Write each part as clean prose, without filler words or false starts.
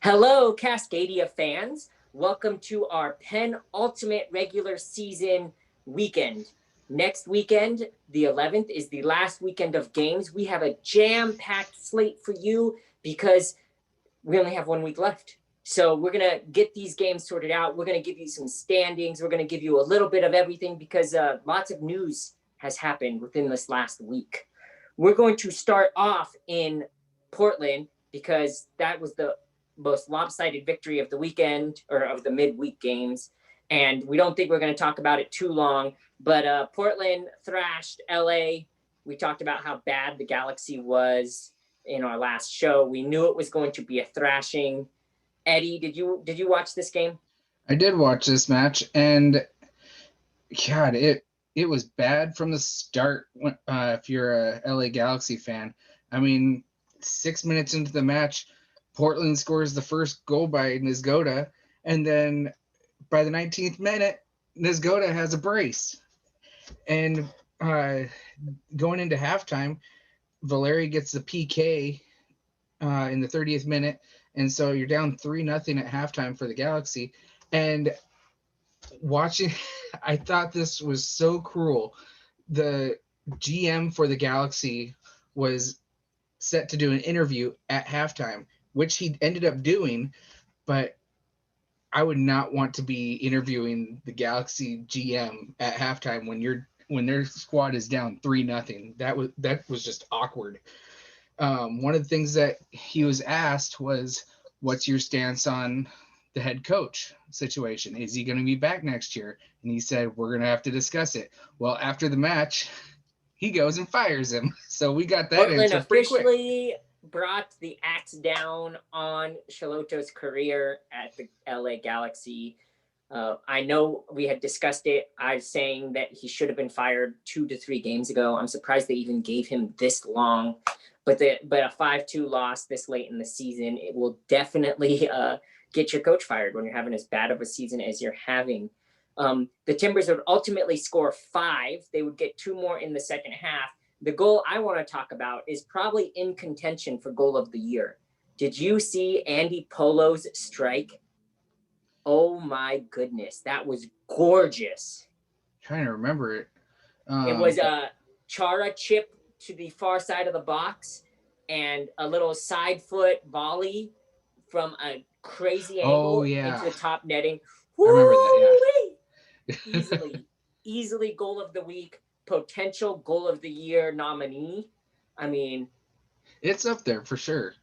Hello, Cascadia fans. Welcome to our penultimate regular season weekend. Next weekend, the 11th, is the last weekend of games. We have a jam-packed slate for you because we only have 1 week left. So we're going to get these games sorted out. We're going to give you some standings. We're going to give you a little bit of everything because lots of news has happened within this last week. We're going to start off in Portland because that was the most lopsided victory of the weekend or of the midweek games. And we don't think we're going to talk about it too long. But Portland thrashed LA. We talked about how bad the Galaxy was in our last show. We knew it was going to be a thrashing. Eddie, did you watch this game? I did watch this match, and God, it was bad from the start. If you're a LA Galaxy fan, I mean, 6 minutes into the match, Portland scores the first goal by Nizgoda, and then by the 19th minute, Nizgoda has a brace, and going into halftime, Valeri gets the PK in the 30th minute, and so you're down 3-0 at halftime for the Galaxy. And watching, I thought this was so cruel. The GM for the Galaxy was set to do an interview at halftime, which he ended up doing, but I would not want to be interviewing the Galaxy GM at halftime when their squad is down 3-0. That was just awkward. One of the things that he was asked was, what's your stance on the head coach situation? Is he going to be back next year? And he said, we're going to have to discuss it. Well, after the match, he goes and fires him. So we got that Portland answer pretty quick. officially brought the axe down on Shalotto's career at the LA Galaxy. I know we had discussed it. I was saying that he should have been fired 2 to 3 games ago. I'm surprised they even gave him this long. But a 5-2 loss this late in the season, it will definitely get your coach fired when you're having as bad of a season as you're having. The Timbers would ultimately score 5. They would get 2 more in the second half. The goal I want to talk about is probably in contention for goal of the year. Did you see Andy Polo's strike? Oh my goodness, that was gorgeous. I'm trying to remember it. It was a Chara chip to the far side of the box and a little side foot volley from a crazy angle into the top netting. I remember that, yeah. Easily goal of the week, potential goal of the year nominee. I mean, it's up there for sure.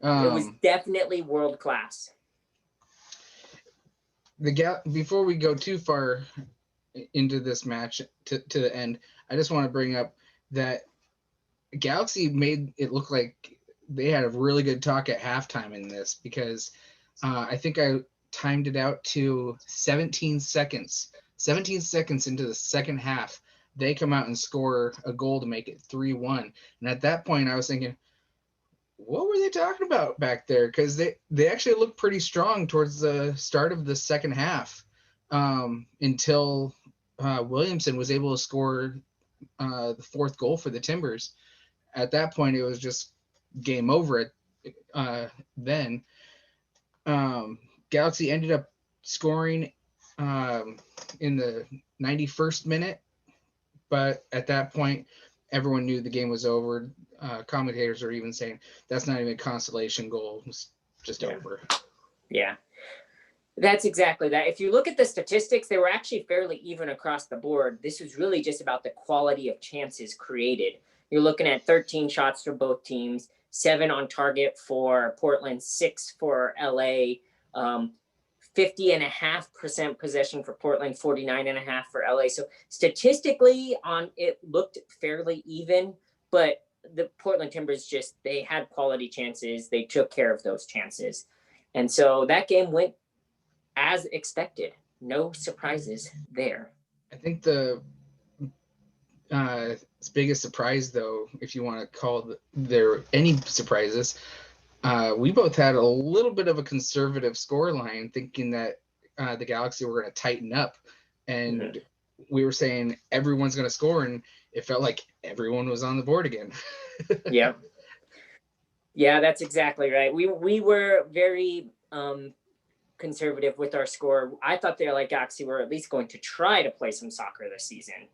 It was definitely world class. Before we go too far into this match to the end, I just want to bring up that Galaxy made it look like they had a really good talk at halftime in this, because I think I timed it out to 17 seconds. 17 seconds into the second half, they come out and score a goal to make it 3-1. And at that point, I was thinking, what were they talking about back there? Because they actually looked pretty strong towards the start of the second half, until Williamson was able to score the 4th goal for the Timbers. At that point, it was just game over. Then Galaxy ended up scoring in the 91st minute, but at that point, everyone knew the game was over. Commentators are even saying that's not even a consolation goal. It's just over. Yeah, that's exactly that. If you look at the statistics, they were actually fairly even across the board. This was really just about the quality of chances created. You're looking at 13 shots for both teams, 7 on target for Portland, 6 for LA, 50.5% possession for Portland, 49.5% for LA. So statistically, it looked fairly even, but the Portland Timbers they had quality chances. They took care of those chances. And so that game went as expected. No surprises there. I think the biggest surprise, though, if you want to call there any surprises, we both had a little bit of a conservative scoreline, thinking that the Galaxy were going to tighten up, and we were saying everyone's going to score, and it felt like everyone was on the board again. Yeah, that's exactly right. We were very conservative with our score. I thought the LA Galaxy were at least going to try to play some soccer this season,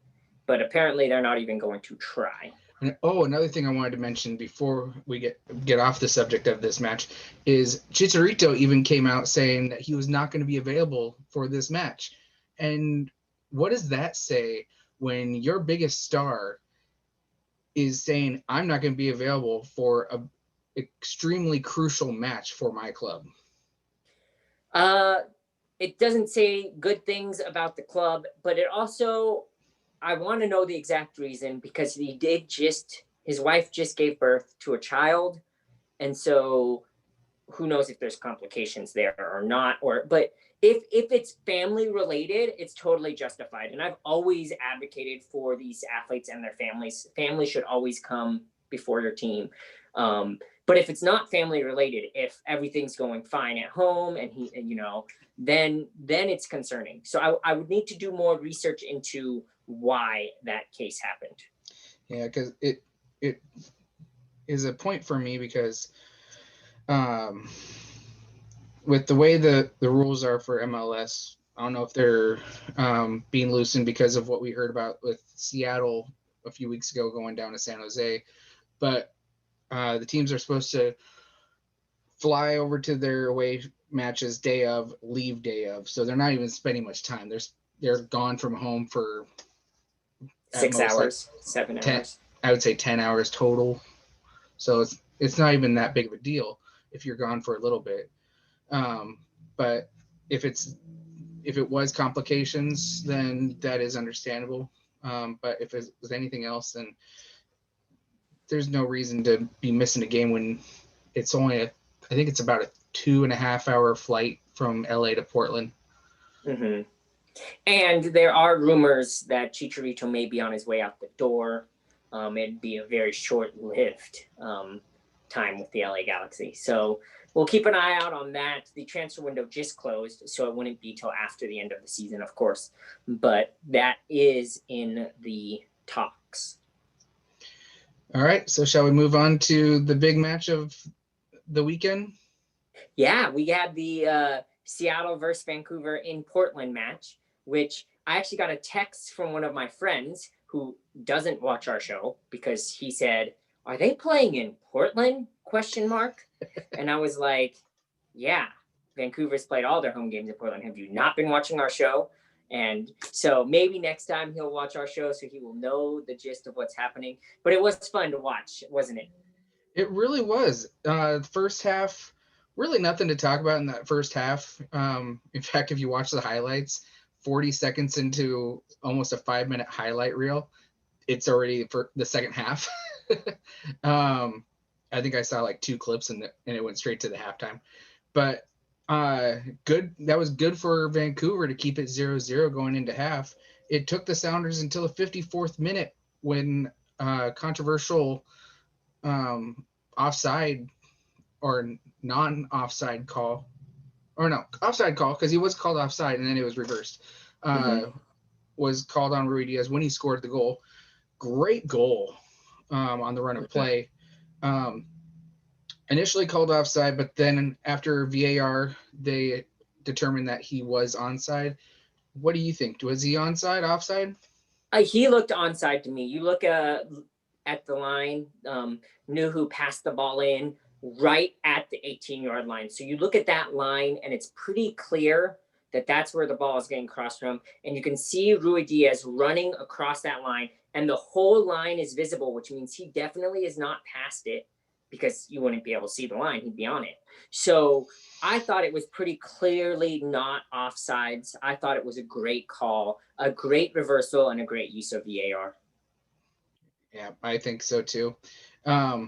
but apparently they're not even going to try. And, another thing I wanted to mention before we get off the subject of this match is Chicharito even came out saying that he was not going to be available for this match. And what does that say when your biggest star is saying, I'm not going to be available for a extremely crucial match for my club? It doesn't say good things about the club, but it also, I want to know the exact reason, because his wife just gave birth to a child. And so who knows if there's complications there or not, but if it's family related, it's totally justified. And I've always advocated for these athletes and their families. Families should always come before your team. But if it's not family related, if everything's going fine at home and then it's concerning. So I would need to do more research into why that case happened. Yeah, because it is a point for me, because with the way the rules are for MLS, I don't know if they're being loosened because of what we heard about with Seattle a few weeks ago going down to San Jose, but the teams are supposed to fly over to their away matches day of, leave day of. So they're not even spending much time. They're gone from home for 6 hours, 7 hours. I would say 10 hours total. So it's not even that big of a deal if you're gone for a little bit. But if it was complications, then that is understandable. But if it was anything else, then there's no reason to be missing a game when it's only I think it's about a 2.5 hour flight from LA to Portland. Mm-hmm. And there are rumors that Chicharito may be on his way out the door. It'd be a very short-lived time with the LA Galaxy. So we'll keep an eye out on that. The transfer window just closed, so it wouldn't be till after the end of the season, of course. But that is in the talks. All right, so shall we move on to the big match of the weekend? Yeah, we had the Seattle versus Vancouver in Portland match, which I actually got a text from one of my friends who doesn't watch our show, because he said, "Are they playing in Portland?" ? And I was like, "Yeah, Vancouver's played all their home games in Portland. Have you not been watching our show?" And so maybe next time he'll watch our show so he will know the gist of what's happening. But it was fun to watch, wasn't it? It really was. The first half, really nothing to talk about in that first half. In fact, if you watch the highlights, 40 seconds into almost a 5-minute highlight reel, it's already for the second half. I think I saw like 2 clips and it went straight to the halftime. But good. That was good for Vancouver to keep it 0-0 going into half. It took the Sounders until the 54th minute when controversial offside or non-offside call, or no, offside call, because he was called offside and then it was reversed, was called on Ruidiaz when he scored the goal. Great goal on the run of play. Initially called offside, but then after VAR, they determined that he was onside. What do you think? Was he onside, offside? He looked onside to me. You look at the line, Nuhu passed the ball in right at the 18-yard line. So you look at that line, and it's pretty clear that that's where the ball is getting crossed from. And you can see Ruidiaz running across that line, and the whole line is visible, which means he definitely is not past it, because you wouldn't be able to see the line. He'd be on it. So I thought it was pretty clearly not offsides. I thought it was a great call, a great reversal, and a great use of VAR. Yeah, I think so too. Another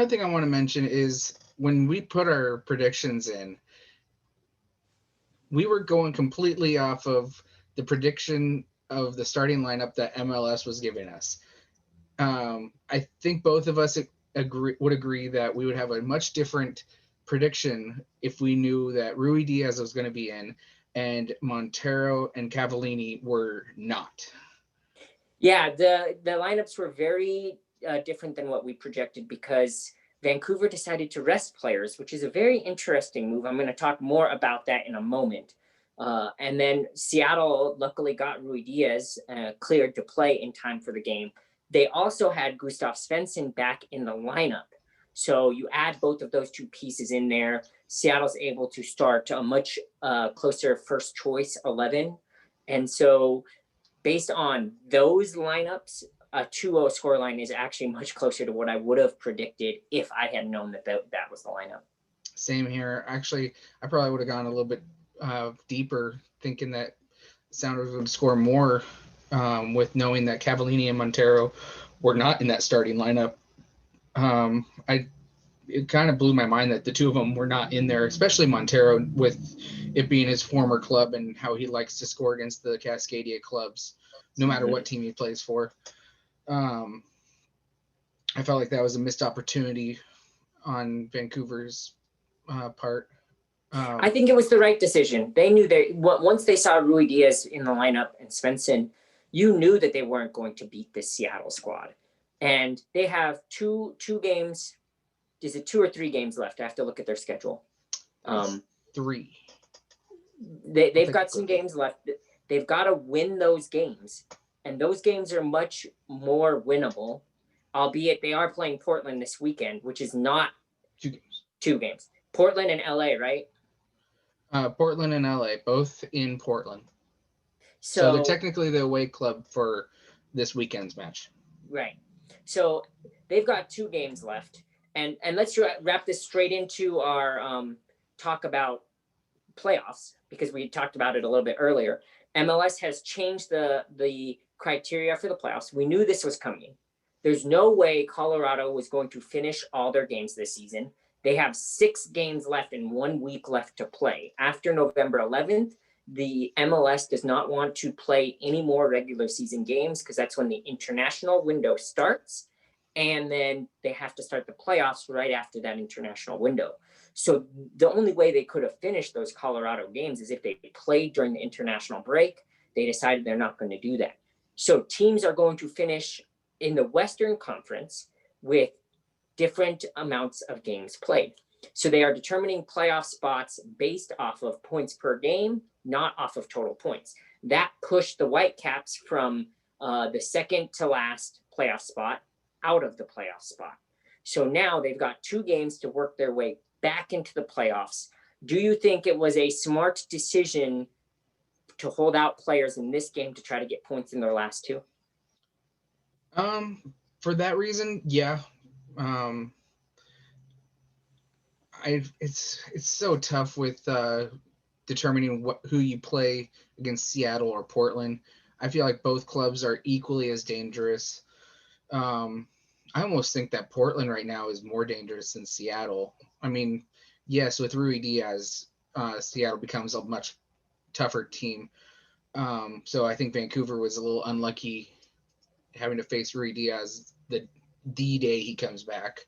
thing I want to mention is when we put our predictions in, we were going completely off of the prediction of the starting lineup that MLS was giving us. I think both of us would agree that we would have a much different prediction if we knew that Ruidiaz was going to be in and Montero and Cavallini were not. Yeah, the lineups were very different than what we projected, because Vancouver decided to rest players, which is a very interesting move. I'm going to talk more about that in a moment. And then Seattle luckily got Ruidiaz cleared to play in time for the game. They also had Gustav Svensson back in the lineup. So you add both of those two pieces in there. Seattle's able to start a much closer first choice 11. And so based on those lineups, a 2-0 scoreline is actually much closer to what I would have predicted if I had known that that was the lineup. Same here. Actually, I probably would have gone a little bit deeper, thinking that Sounders would score more with knowing that Cavallini and Montero were not in that starting lineup. It kind of blew my mind that the two of them were not in there, especially Montero, with it being his former club and how he likes to score against the Cascadia clubs, no matter what team he plays for. I felt like that was a missed opportunity on Vancouver's part. I think it was the right decision. They knew once they saw Ruidiaz in the lineup and Svensson, you knew that they weren't going to beat this Seattle squad. And they have two games. Is it 2 or 3 games left? I have to look at their schedule. 3. They've got some games left. They've got to win those games. And those games are much more winnable, albeit they are playing Portland this weekend, which is not 2 games. 2 games. Portland and LA, right? Portland and LA, both in Portland. So they're technically the away club for this weekend's match. Right. So they've got 2 games left. And let's wrap this straight into our talk about playoffs, because we talked about it a little bit earlier. MLS has changed the criteria for the playoffs. We knew this was coming. There's no way Colorado was going to finish all their games this season. They have 6 games left and 1 week left to play. After November 11th, the MLS does not want to play any more regular season games because that's when the international window starts. And then they have to start the playoffs right after that international window. So the only way they could have finished those Colorado games is if they played during the international break. They decided they're not going to do that. So teams are going to finish in the Western Conference with different amounts of games played. So they are determining playoff spots based off of points per game, not off of total points. That pushed the Whitecaps from the second to last playoff spot out of the playoff spot. So now they've got 2 games to work their way back into the playoffs. Do you think it was a smart decision to hold out players in this game to try to get points in their last 2? For that reason, yeah. It's so tough with determining who you play against Seattle or Portland. I feel like both clubs are equally as dangerous. I almost think that Portland right now is more dangerous than Seattle. I mean, yes, with Ruidiaz, Seattle becomes a much tougher team. So I think Vancouver was a little unlucky having to face Ruidiaz the day he comes back.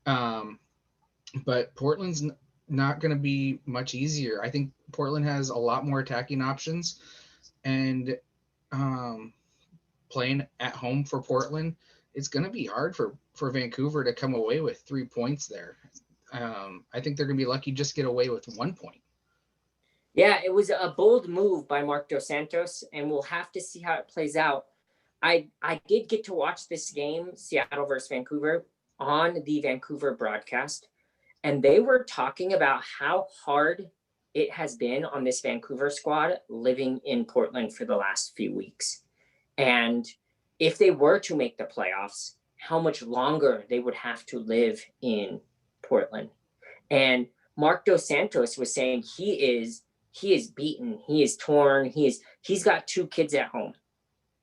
But Portland's not going to be much easier. I think Portland has a lot more attacking options, and playing at home for Portland, it's going to be hard for Vancouver to come away with 3 points there. I think they're going to be lucky just get away with 1 point. Yeah, it was a bold move by Mark Dos Santos, and we'll have to see how it plays out. I did get to watch this game, Seattle versus Vancouver, on the Vancouver broadcast, and they were talking about how hard it has been on this Vancouver squad living in Portland for the last few weeks. And if they were to make the playoffs, how much longer they would have to live in Portland. And Mark Dos Santos was saying he is beaten, he is torn, he's got 2 kids at home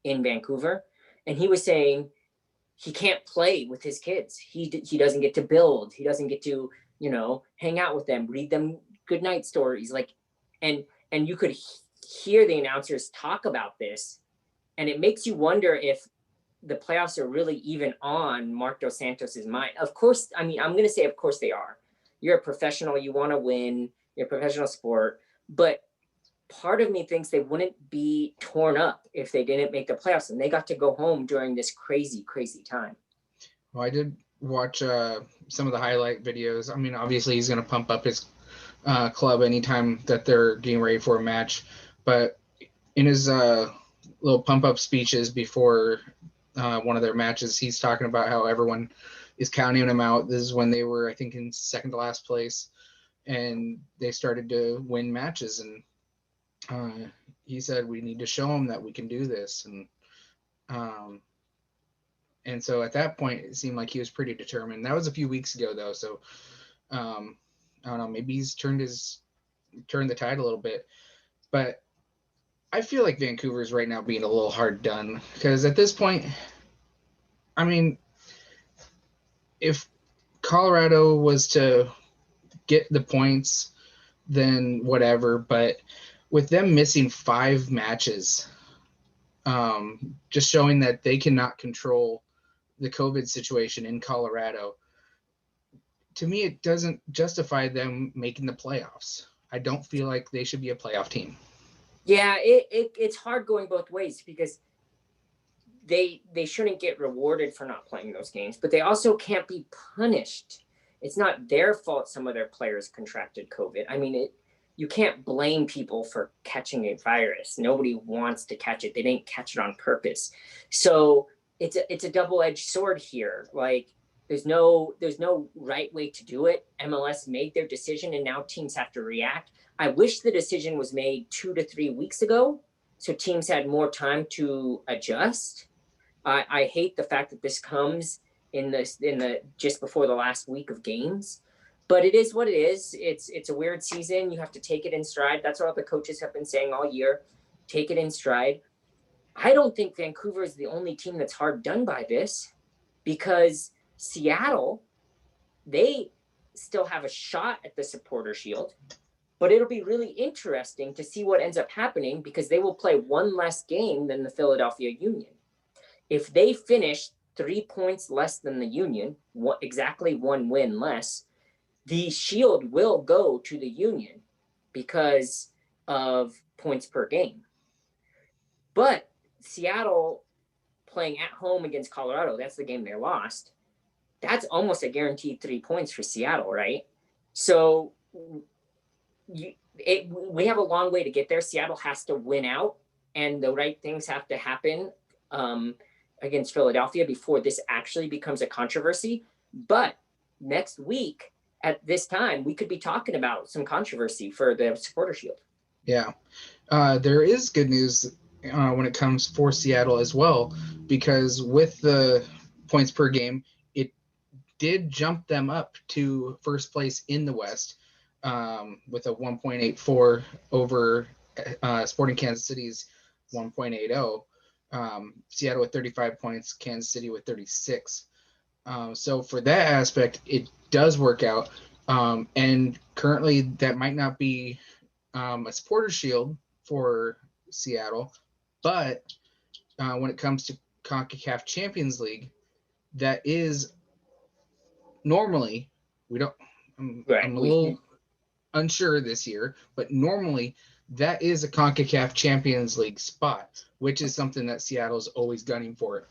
in Vancouver, and he was saying he can't play with his kids. He doesn't get to build, he doesn't get to, hang out with them, read them goodnight stories, and you could hear the announcers talk about this, and it makes you wonder if the playoffs are really even on Mark Dos Santos's mind. Of course, I'm going to say, of course they are. You're a professional, you want to win, you're a professional sport, but part of me thinks they wouldn't be torn up if they didn't make the playoffs and they got to go home during this crazy, crazy time. Well, I did watch some of the highlight videos. I mean, obviously he's going to pump up his club anytime that they're getting ready for a match. But in his little pump up speeches before one of their matches, he's talking about how everyone is counting him out. This is when they were, I think, in second to last place, and they started to win matches. And he said, we need to show them that we can do this. And so at that point, it seemed like he was pretty determined. That was a few weeks ago, though. So I don't know. Maybe he's turned the tide a little bit. But I feel like Vancouver's right now being a little hard done, because at this point, I mean, if Colorado was to get the points, then whatever. But with them missing 5 matches, just showing that they cannot control the COVID situation in Colorado, to me, it doesn't justify them making the playoffs. I don't feel like they should be a playoff team. Yeah, it's hard going both ways, because they shouldn't get rewarded for not playing those games, but they also can't be punished. It's not their fault some of their players contracted COVID. I mean, you can't blame people for catching a virus. Nobody wants to catch it. They didn't catch it on purpose. So it's a double-edged sword here. Like, there's no right way to do it. MLS made their decision, and now teams have to react. I wish the decision was made 2 to 3 weeks ago, so teams had more time to adjust. I hate the fact that this comes in the just before the last week of games, but it is what it is. It's a weird season. You have to take it in stride. That's what the coaches have been saying all year. Take it in stride. I don't think Vancouver is the only team that's hard done by this, because Seattle, they still have a shot at the Supporter Shield, but it'll be really interesting to see what ends up happening, because they will play one less game than the Philadelphia Union. If they finish 3 points less than the Union, exactly 1 win less, the Shield will go to the Union because of points per game. But Seattle playing at home against Colorado, that's the game they lost. That's almost a guaranteed 3 points for Seattle, right? So we have a long way to get there. Seattle has to win out, and the right things have to happen against Philadelphia before this actually becomes a controversy. But next week at this time, we could be talking about some controversy for the Supporter Shield. Yeah. There is good news when it comes for Seattle as well, because with the points per game, it did jump them up to first place in the West with a 1.84 over Sporting Kansas City's 1.80. Seattle with 35 points, Kansas City with 36. So for that aspect, it does work out. And currently, that might not be a supporter shield for Seattle, but when it comes to CONCACAF Champions League, that is normally, we don't. I'm a little unsure this year, but normally that is a CONCACAF Champions League spot, which is something that Seattle's always gunning for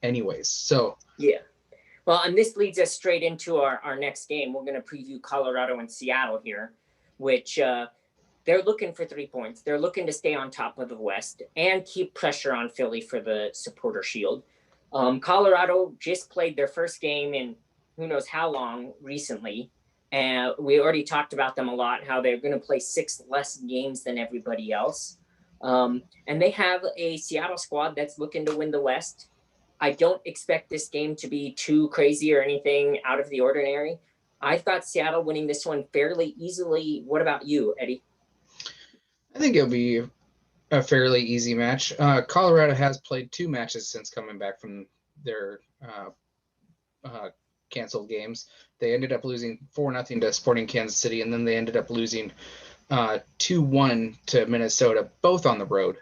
anyways. So yeah. Well, and this leads us straight into our next game. We're going to preview Colorado and Seattle here, which they're looking for 3 points. They're looking to stay on top of the West and keep pressure on Philly for the Supporter Shield. Colorado just played their first game in who knows how long recently. And we already talked about them a lot, how they're going to play 6 less games than everybody else. And they have a Seattle squad that's looking to win the West. I don't expect this game to be too crazy or anything out of the ordinary. I've got Seattle winning this one fairly easily. What about you, Eddie? I think it'll be a fairly easy match. Colorado has played 2 matches since coming back from their canceled games. They ended up losing 4-0 to Sporting Kansas City, and then they ended up losing 2-1 to Minnesota, both on the road.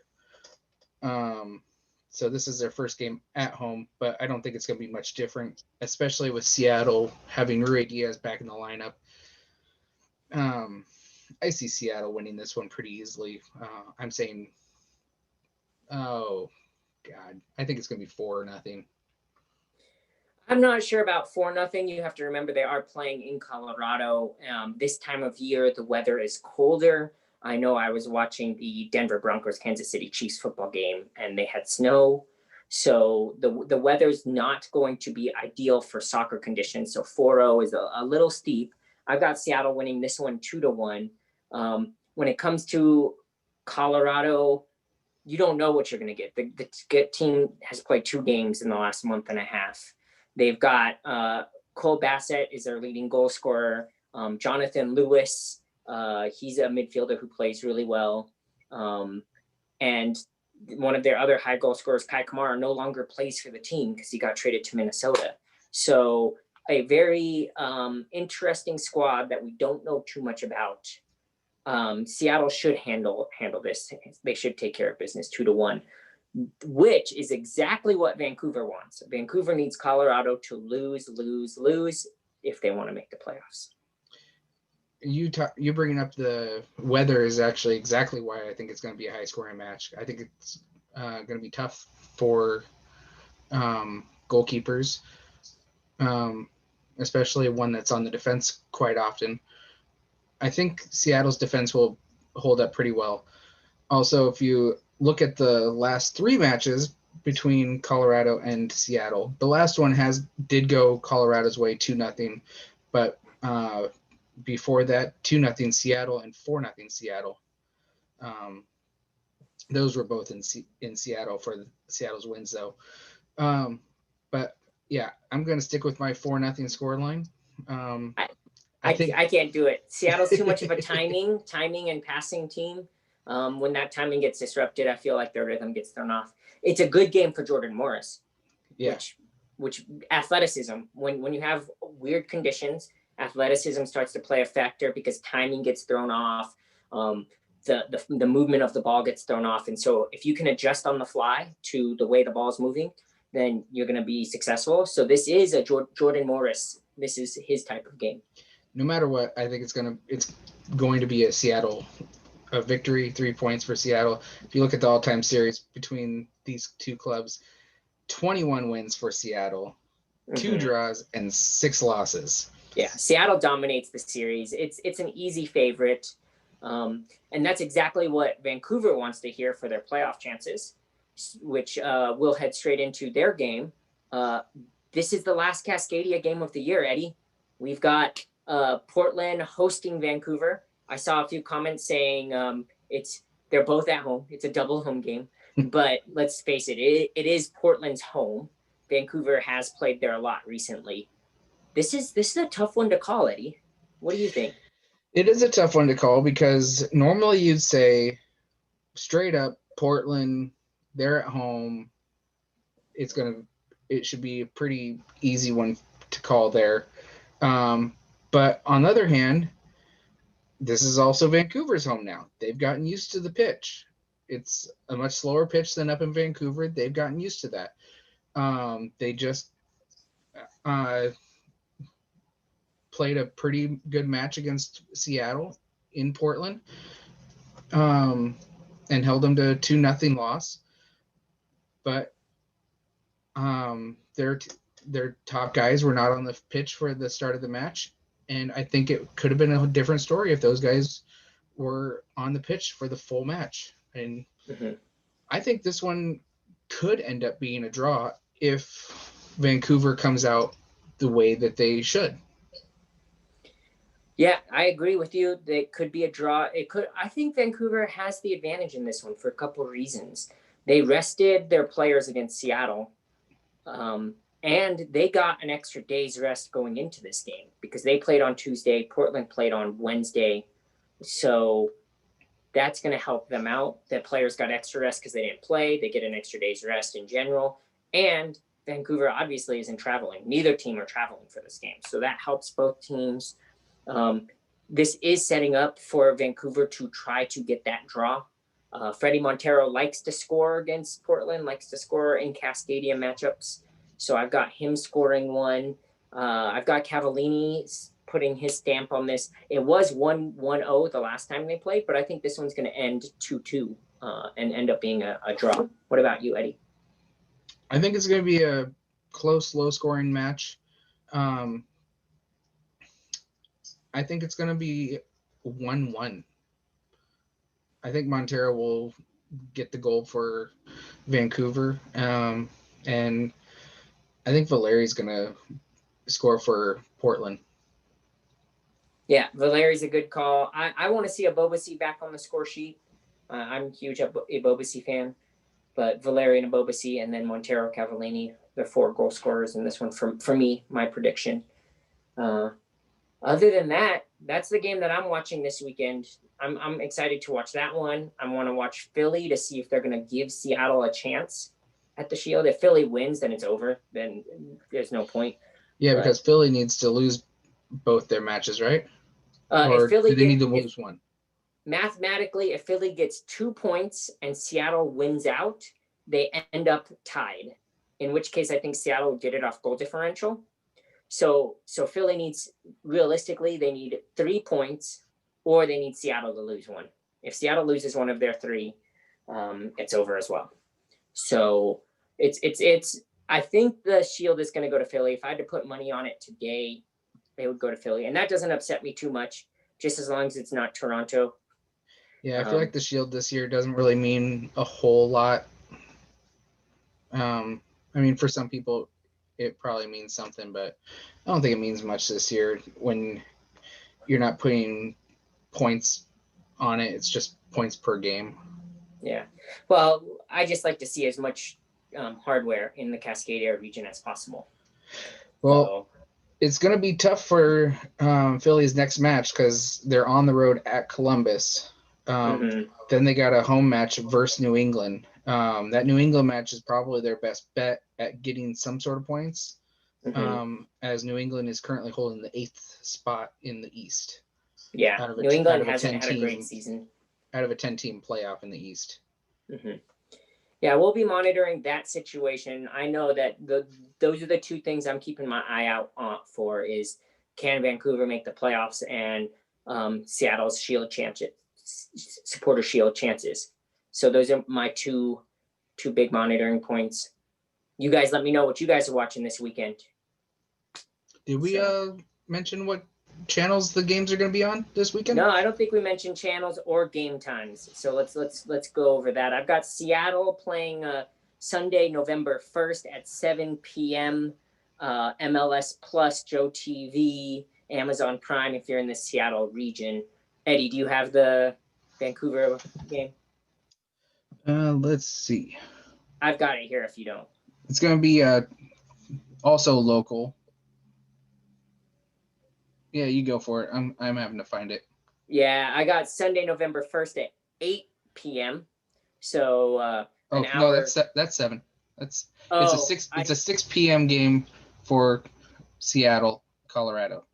So this is their first game at home, but I don't think it's going to be much different, especially with Seattle having Rui Diaz back in the lineup. I see Seattle winning this one pretty easily. I'm saying, oh, God, I think it's going to be 4-0. I'm not sure about 4-0. You have to remember they are playing in Colorado. This time of year, the weather is colder. I know I was watching the Denver Broncos Kansas City Chiefs football game, and they had snow. So the weather's not going to be ideal for soccer conditions. So 4-0 is a little steep. I've got Seattle winning this one 2-1. When it comes to Colorado, you don't know what you're going to get. The team has played 2 games in the last month and a half. They've got Cole Bassett is their leading goal scorer. Jonathan Lewis, he's a midfielder who plays really well. And one of their other high goal scorers, Kai Kamara, no longer plays for the team because he got traded to Minnesota. So a very interesting squad that we don't know too much about. Seattle should handle this. They should take care of business 2-1, which is exactly what Vancouver wants. Vancouver needs Colorado to lose if they want to make the playoffs. You bringing up the weather is actually exactly why I think it's going to be a high scoring match. I think it's going to be tough for goalkeepers, especially one that's on the defense quite often. I think Seattle's defense will hold up pretty well. Also, if you look at the last 3 matches between Colorado and Seattle, the last one did go Colorado's way 2-0, but before that 2-0 Seattle and 4-0 Seattle. Those were both in Seattle for Seattle's wins though. But yeah, I'm going to stick with my 4-0 scoreline. I can't do it. Seattle's too much of a timing and passing team. When that timing gets disrupted, I feel like their rhythm gets thrown off. It's a good game for Jordan Morris. Yeah. Which athleticism, when you have weird conditions, athleticism starts to play a factor because timing gets thrown off. The movement of the ball gets thrown off. And so if you can adjust on the fly to the way the ball is moving, then you're going to be successful. So this is a Jordan Morris. This is his type of game. No matter what, I think it's going to be a Seattle victory, 3 points for Seattle. If you look at the all-time series between these 2 clubs, 21 wins for Seattle, 2 draws, and 6 losses. Yeah, Seattle dominates the series. It's an easy favorite, and that's exactly what Vancouver wants to hear for their playoff chances, which we'll head straight into their game. This is the last Cascadia game of the year, Eddie. We've got Portland hosting Vancouver. I saw a few comments saying they're both at home. It's a double home game, but let's face it, it is Portland's home. Vancouver has played there a lot recently. This is a tough one to call, Eddie. What do you think? It is a tough one to call because normally you'd say straight up Portland, they're at home. It should be a pretty easy one to call there. But on the other hand, this is also Vancouver's home now. They've gotten used to the pitch. It's a much slower pitch than up in Vancouver. They've gotten used to that. They just played a pretty good match against Seattle in Portland, and held them to a 2-0 loss. But their top guys were not on the pitch for the start of the match. And I think it could have been a different story if those guys were on the pitch for the full match. And I think this one could end up being a draw if Vancouver comes out the way that they should. Yeah, I agree with you. It could be a draw. I think Vancouver has the advantage in this one for a couple of reasons. They rested their players against Seattle. And they got an extra day's rest going into this game because they played on Tuesday. Portland played on Wednesday. So that's going to help them out. The players got extra rest because they didn't play. They get an extra day's rest in general. And Vancouver obviously isn't traveling. Neither team are traveling for this game. So that helps both teams. This is setting up for Vancouver to try to get that draw. Freddie Montero likes to score against Portland, likes to score in Cascadia matchups. So I've got him scoring one. I've got Cavallini putting his stamp on this. It was 1-0 the last time they played, but I think this one's going to end 2-2 and end up being a draw. What about you, Eddie? I think it's going to be a close, low-scoring match. I think it's going to be 1-1. I think Montero will get the goal for Vancouver, and I think Valeri's going to score for Portland. Yeah, Valeri's a good call. I want to see PORvVAN back on the score sheet. I'm a huge PORvVAN fan, but Valeri and PORvVAN, and then Montero, Cavallini, the 4 goal scorers in this one for me, my prediction. Other than that, that's the game that I'm watching this weekend. I'm excited to watch that one. I want to watch Philly to see if they're going to give Seattle a chance at the Shield. If Philly wins, then it's over. Then there's no point. Yeah, because Philly needs to lose both their matches, right? Or if Philly do they need to lose one? Mathematically, if Philly gets 2 points and Seattle wins out, they end up tied. In which case, I think Seattle would get it off goal differential. So Philly needs, realistically, they need 3 points, or they need Seattle to lose one. If Seattle loses one of their 3, it's over as well. So it's. I think the Shield is going to go to Philly. If I had to put money on it today, they would go to Philly, and that doesn't upset me too much, just as long as it's not Toronto. Yeah, I feel like the Shield this year doesn't really mean a whole lot. I mean, for some people, it probably means something, but I don't think it means much this year when you're not putting points on it. It's just points per game. Yeah. Well, I just like to see as much hardware in the Cascadia region as possible. Well, it's going to be tough for Philly's next match because they're on the road at Columbus. Then they got a home match versus New England. That New England match is probably their best bet at getting some sort of points, as New England is currently holding the 8th spot in the East. Yeah, New England hasn't had a great season. Out of a 10-team playoff in the East. Yeah, we'll be monitoring that situation. I know that those are the 2 things I'm keeping my eye out for is, can Vancouver make the playoffs, and Seattle's Shield chances, supporter Shield chances. So those are my two big monitoring points. You guys let me know what you guys are watching this weekend. Did we mention what channels the games are going to be on this weekend? No, I don't think we mentioned channels or game times. So let's go over that. I've got Seattle playing Sunday, November 1st at 7 p.m. MLS Plus, Joe TV, Amazon Prime if you're in the Seattle region. Eddie, do you have the Vancouver game? Let's see. I've got it here if you don't. It's going to be also local. Yeah, you go for it. I'm having to find it. Yeah, I got Sunday, November 1st at 8 p.m. So an hour. No, that's 7. It's a 6 p.m. game for Seattle, Colorado.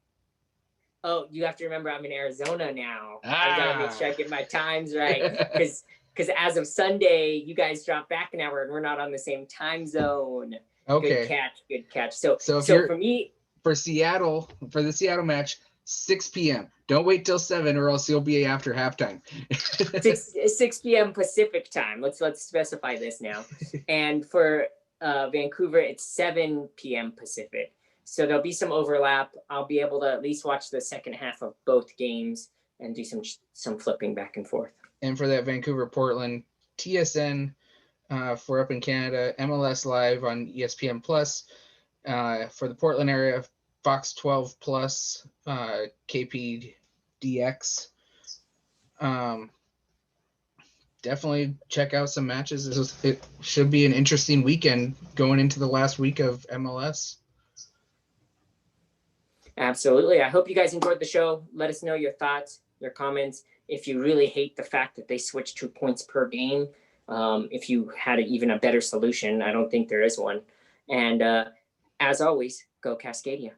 Oh, you have to remember I'm in Arizona now. I've got to make sure I get my times right, because as of Sunday, you guys dropped back an hour and we're not on the same time zone. Okay. Good catch. So for me, for the Seattle match, 6 p.m. Don't wait till 7 or else you'll be after halftime. 6 p.m. Pacific time. Let's specify this now. And for Vancouver, it's 7 p.m. Pacific. So there'll be some overlap. I'll be able to at least watch the second half of both games and do some flipping back and forth. And for that Vancouver Portland, TSN for up in Canada, MLS Live on ESPN Plus. For the Portland area, Fox 12 Plus, KPDX. Definitely check out some matches. It should be an interesting weekend going into the last week of MLS. Absolutely. I hope you guys enjoyed the show. Let us know your thoughts, your comments. If you really hate the fact that they switched 2 points per game, if you had even a better solution, I don't think there is one. And as always, go Cascadia.